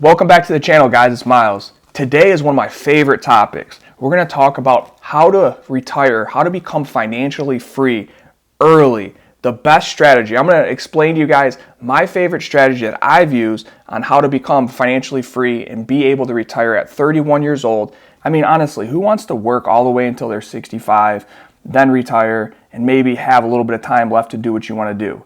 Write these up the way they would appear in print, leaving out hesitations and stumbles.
Welcome back to the channel, guys. It's Myles. Today is one of my favorite topics. We're going to talk about how to retire, how to become financially free early, the best strategy. I'm going to explain to you guys my favorite strategy that I've used on how to become financially free and be able to retire at 31 years old. I mean, honestly, who wants to work all the way until they're 65, then retire, and maybe have a little bit of time left to do what you want to do?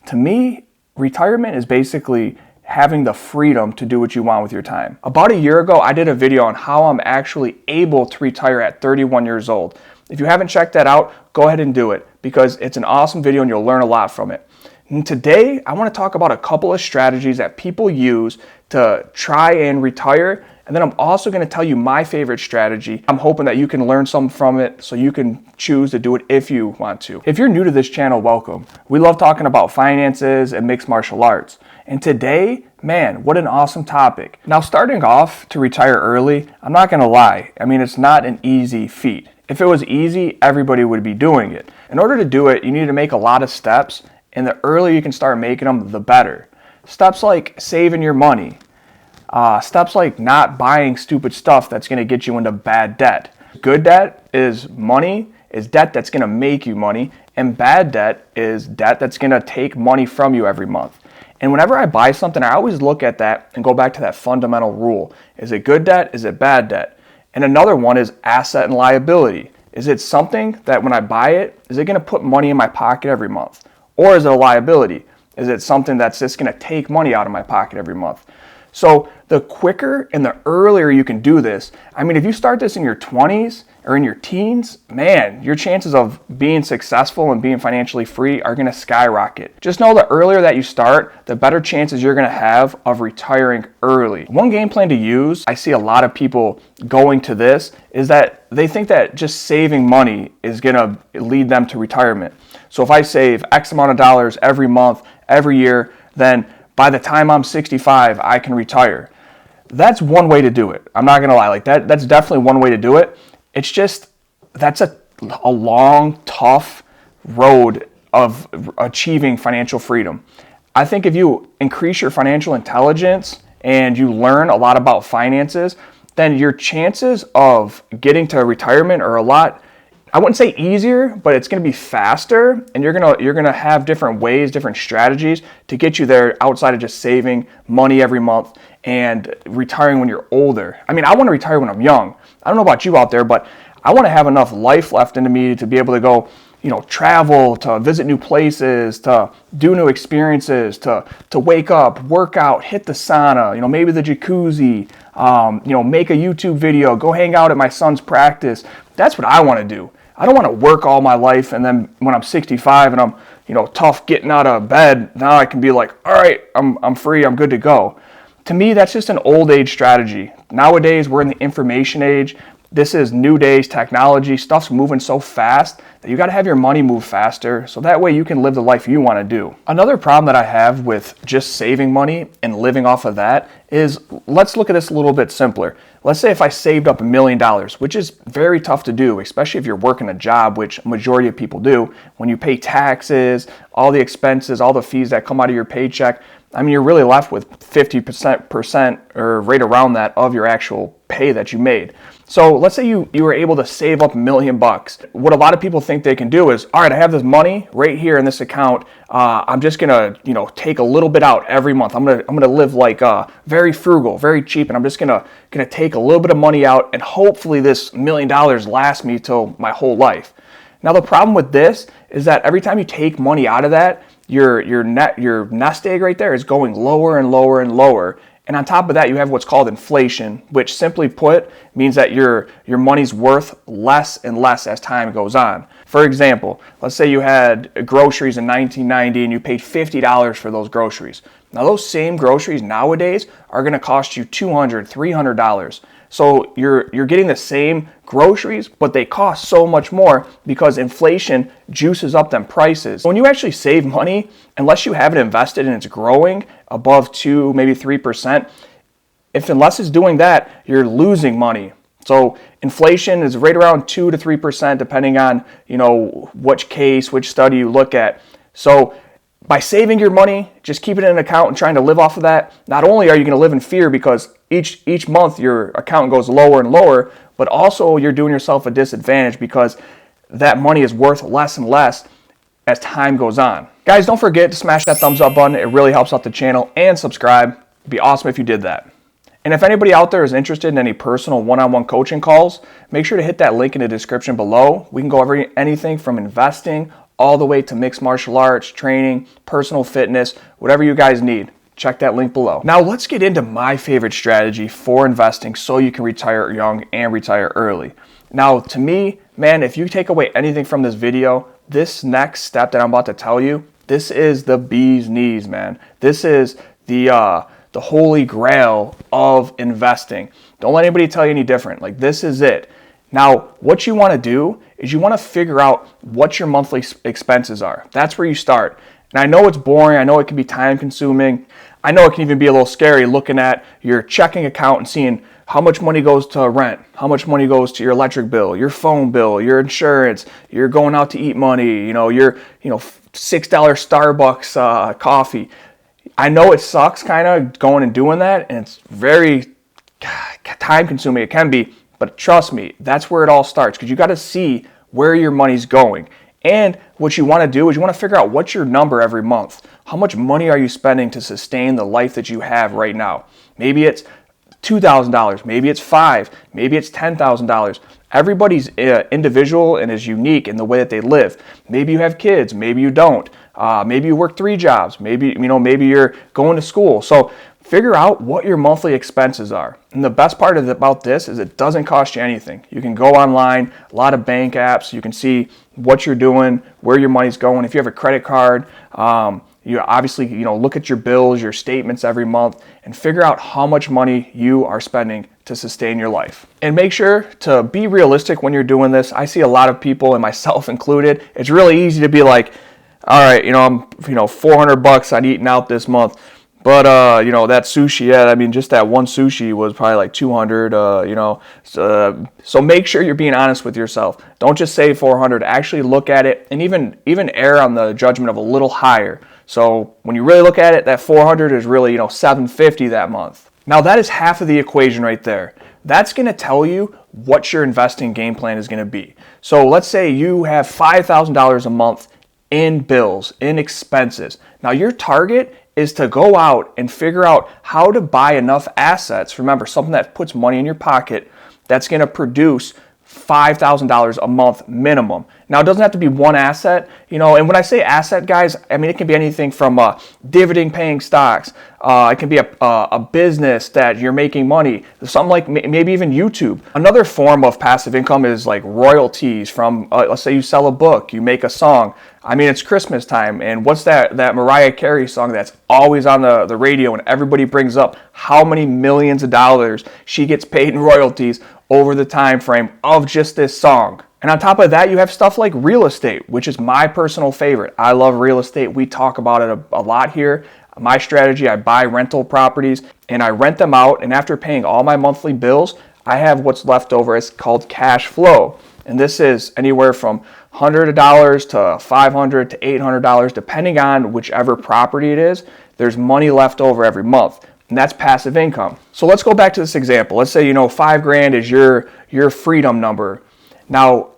To me, retirement is basically having the freedom to do what you want with your time. About a year ago, I did a video on how I'm actually able to retire at 31 years old. If you haven't checked that out, go ahead and do it because it's an awesome video and you'll learn a lot from it. And today, I want to talk about a couple of strategies that people use to try and retire. And then I'm also going to tell you my favorite strategy. I'm hoping that you can learn something from it so you can choose to do it if you want to. If you're new to this channel, welcome. We love talking about finances and mixed martial arts. And today, man, what an awesome topic. Now, starting off to retire early, I'm not going to lie. I mean, it's not an easy feat. If it was easy, everybody would be doing it. In order to do it, you need to make a lot of steps, and the earlier you can start making them, the better. Steps like saving your money. Steps like not buying stupid stuff that's going to get you into bad debt. Good debt is money, is debt that's going to make you money, and bad debt is debt that's going to take money from you every month. And whenever I buy something, I always look at that and go back to that fundamental rule. Is it good debt? Is it bad debt? And another one is asset and liability. Is it something that when I buy it, is it going to put money in my pocket every month? Or is it a liability? Is it something that's just going to take money out of my pocket every month? So the quicker and the earlier you can do this, I mean, if you start this in your 20s or in your teens, man, your chances of being successful and being financially free are going to skyrocket. Just know the earlier that you start, the better chances you're going to have of retiring early. One game plan to use, I see a lot of people going to this, is that they think that just saving money is going to lead them to retirement. So if I save X amount of dollars every month, every year, then by the time I'm 65, I can retire. That's one way to do it. I'm not going to lie. That's definitely one way to do it. It's just, that's a long, tough road of achieving financial freedom. I think if you increase your financial intelligence and you learn a lot about finances, then your chances of getting to retirement are a lot, I wouldn't say easier, but it's going to be faster, and you're going to have different ways, different strategies to get you there outside of just saving money every month and retiring when you're older. I mean, I want to retire when I'm young. I don't know about you out there, but I want to have enough life left into me to be able to go, travel, to visit new places, to do new experiences, to wake up, work out, hit the sauna, maybe the jacuzzi, make a YouTube video, go hang out at my son's practice. That's what I want to do. I don't want to work all my life and then when I'm 65 and I'm, tough getting out of bed, now I can be like, all right, I'm free, I'm good to go. To me, that's just an old age strategy. Nowadays, we're in the information age. This is new days, technology, stuff's moving so fast that you got to have your money move faster so that way you can live the life you want to do. Another problem that I have with just saving money and living off of that is, let's look at this a little bit simpler. Let's say if I saved up $1 million, which is very tough to do, especially if you're working a job, which a majority of people do. When you pay taxes, all the expenses, all the fees that come out of your paycheck, I mean, you're really left with 50% or right around that of your actual pay that you made. So let's say you were able to save up $1 million. What a lot of people think they can do is, all right, I have this money right here in this account. I'm just gonna, take a little bit out every month. I'm gonna live like very frugal, very cheap, and I'm just gonna take a little bit of money out, and hopefully this $1 million lasts me till my whole life. Now the problem with this is that every time you take money out of that, your nest egg right there is going lower and lower and lower. And on top of that, you have what's called inflation, which simply put means that your money's worth less and less as time goes on. For example, let's say you had groceries in 1990 and you paid $50 for those groceries. Now those same groceries nowadays are going to cost you $200, $300. So you're getting the same groceries, but they cost so much more because inflation juices up them prices. When you actually save money, unless you have it invested and it's growing above 2, maybe 3%, unless it's doing that, you're losing money. So inflation is right around 2 to 3%, depending on which case, which study you look at. So By saving your money, just keeping it in an account and trying to live off of that, not only are you going to live in fear because each month your account goes lower and lower, but also you're doing yourself a disadvantage because that money is worth less and less as time goes on. Guys, don't forget to smash that thumbs up button. It really helps out the channel, and subscribe. It'd be awesome if you did that. And if anybody out there is interested in any personal one-on-one coaching calls, make sure to hit that link in the description below. We can go over anything from investing all the way to mixed martial arts, training, personal fitness, whatever you guys need. Check that link below. Now let's get into my favorite strategy for investing so you can retire young and retire early. Now to me, man, if you take away anything from this video, this next step that I'm about to tell you, this is the bee's knees, man. This is the holy grail of investing. Don't let anybody tell you any different. Like, this is it. Now, what you want to do is you want to figure out what your monthly expenses are. That's where you start. And I know it's boring. I know it can be time consuming. I know it can even be a little scary looking at your checking account and seeing how much money goes to rent, how much money goes to your electric bill, your phone bill, your insurance, you're going out to eat money, your $6 Starbucks coffee. I know it sucks kind of going and doing that, and it's very time consuming. It can be. But trust me, that's where it all starts, because you got to see where your money's going. And what you want to do is you want to figure out what's your number every month. How much money are you spending to sustain the life that you have right now? Maybe it's $2,000, maybe it's $5,000, maybe it's $10,000. Everybody's individual and is unique in the way that they live. Maybe you have kids, maybe you don't. Maybe you work 3 jobs. Maybe you're going to school. So figure out what your monthly expenses are. And the best part about this is it doesn't cost you anything. You can go online, a lot of bank apps. You can see what you're doing, where your money's going. If you have a credit card, you obviously look at your bills, your statements every month, and figure out how much money you are spending to sustain your life. And make sure to be realistic when you're doing this. I see a lot of people, and myself included, it's really easy to be like, all right, I'm $400 on eating out this month. But, that sushi, just that one sushi was probably like 200, so make sure you're being honest with yourself. Don't just say 400, actually look at it and even err on the judgment of a little higher. So when you really look at it, that 400 is really, $750 that month. Now that is half of the equation right there. That's going to tell you what your investing game plan is going to be. So let's say you have $5,000 a month in bills, in expenses. Now your target is to go out and figure out how to buy enough assets. Remember, something that puts money in your pocket that's going to produce $5,000 a month minimum. Now, it doesn't have to be one asset, and when I say asset, guys, it can be anything from dividend-paying stocks. It can be a business that you're making money, something like maybe even YouTube. Another form of passive income is like royalties from, let's say you sell a book, you make a song. It's Christmas time, and what's that Mariah Carey song that's always on the radio, and everybody brings up how many millions of dollars she gets paid in royalties over the time frame of just this song. And on top of that, you have stuff like real estate, which is my personal favorite. I love real estate. We talk about it a lot here. My strategy, I buy rental properties and I rent them out, and after paying all my monthly bills, I have what's left over. It's called cash flow. And this is anywhere from $100 to $500 to $800, depending on whichever property it is. There's money left over every month, and that's passive income. So let's go back to this example. Let's say, $5,000 is your freedom number. Now,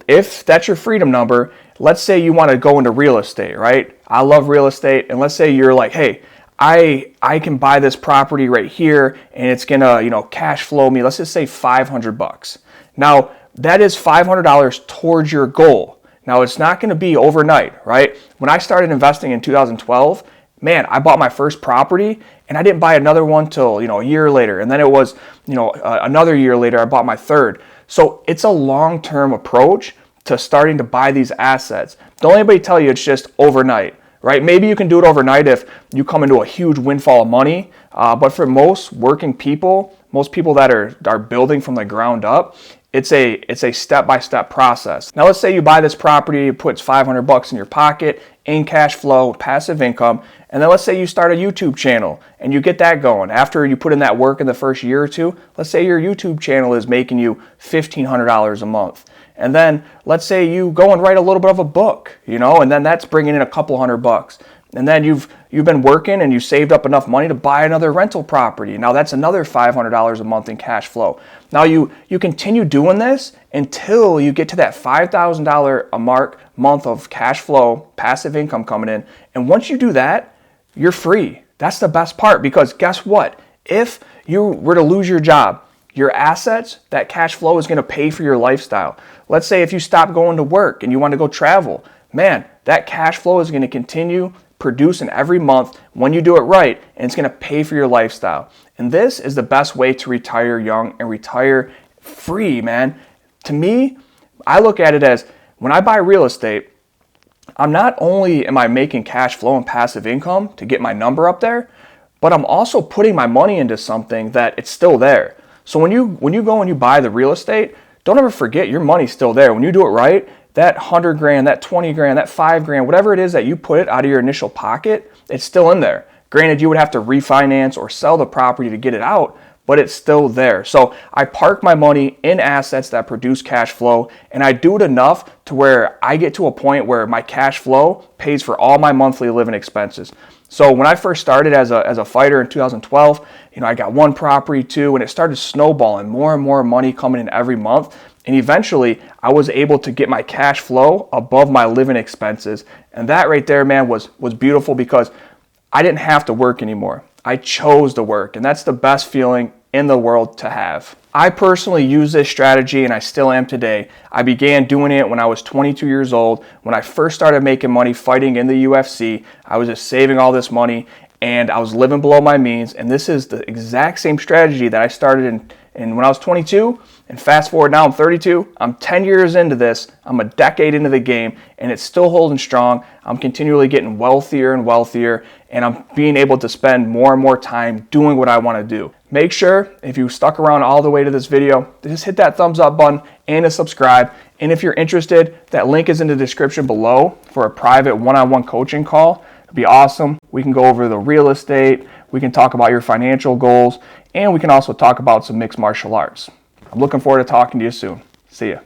if that's your freedom number, let's say you want to go into real estate, right? I love real estate, and let's say you're like, hey, I can buy this property right here, and it's gonna, cash flow me, let's just say $500. Now, that is $500 towards your goal. Now, it's not going to be overnight, right? When I started investing in 2012, man, I bought my first property, and I didn't buy another one till, a year later. And then it was, another year later, I bought my third. So it's a long-term approach to starting to buy these assets. Don't let anybody tell you it's just overnight, right? Maybe you can do it overnight if you come into a huge windfall of money. But for most working people, most people that are building from the ground up, it's a step-by-step process. Now, let's say you buy this property, it puts $500 in your pocket, in cash flow, passive income, and then let's say you start a YouTube channel and you get that going. After you put in that work in the first year or two, let's say your YouTube channel is making you $1,500 a month. And then let's say you go and write a little bit of a book, and then that's bringing in a couple $100. And then you've been working and you saved up enough money to buy another rental property. Now that's another $500 a month in cash flow. Now you continue doing this until you get to that $5,000 a month of cash flow, passive income coming in. And once you do that, you're free. That's the best part, because guess what? If you were to lose your job, your assets, that cash flow is going to pay for your lifestyle. Let's say if you stop going to work and you want to go travel, man, that cash flow is going to continue producing every month when you do it right, and it's going to pay for your lifestyle. And this is the best way to retire young and retire free, man. To me, I look at it as when I buy real estate, I'm not only am I making cash flow and passive income to get my number up there, but I'm also putting my money into something that it's still there. So when you go and you buy the real estate, don't ever forget your money's still there. When you do it right, that 100 grand, that 20 grand, that 5 grand, whatever it is that you put it out of your initial pocket, it's still in there. Granted, you would have to refinance or sell the property to get it out, but it's still there. So I park my money in assets that produce cash flow, and I do it enough to where I get to a point where my cash flow pays for all my monthly living expenses. So when I first started as a fighter in 2012, I got one property, two, and it started snowballing, more and more money coming in every month. And eventually I was able to get my cash flow above my living expenses. And that right there, man, was beautiful, because I didn't have to work anymore. I chose to work, and that's the best feeling in the world to have. I personally use this strategy, and I still am today. I began doing it when I was 22 years old. When I first started making money fighting in the UFC, I was just saving all this money, and I was living below my means. And this is the exact same strategy that I started in when I was 22. And fast forward now, I'm 32. I'm 10 years into this. I'm a decade into the game, and it's still holding strong. I'm continually getting wealthier and wealthier, and I'm being able to spend more and more time doing what I want to do. Make sure, if you stuck around all the way to this video, just hit that thumbs up button and to subscribe. And if you're interested, that link is in the description below for a private one-on-one coaching call. It'd be awesome. We can go over the real estate, we can talk about your financial goals, and we can also talk about some mixed martial arts. I'm looking forward to talking to you soon. See ya.